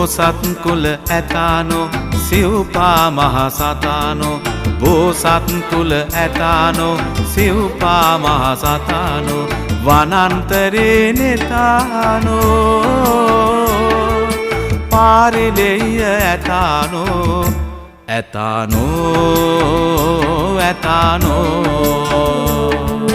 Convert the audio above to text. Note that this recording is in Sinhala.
බෝසත් කුල ඇතානෝ සිව්පා මහ සතානෝ බෝසත් කුල ඇතානෝ සිව්පා මහ සතානෝ වනන්තරේ නෙතානෝ පාරිලෙය ඇතානෝ ඇතානෝ ඇතානෝ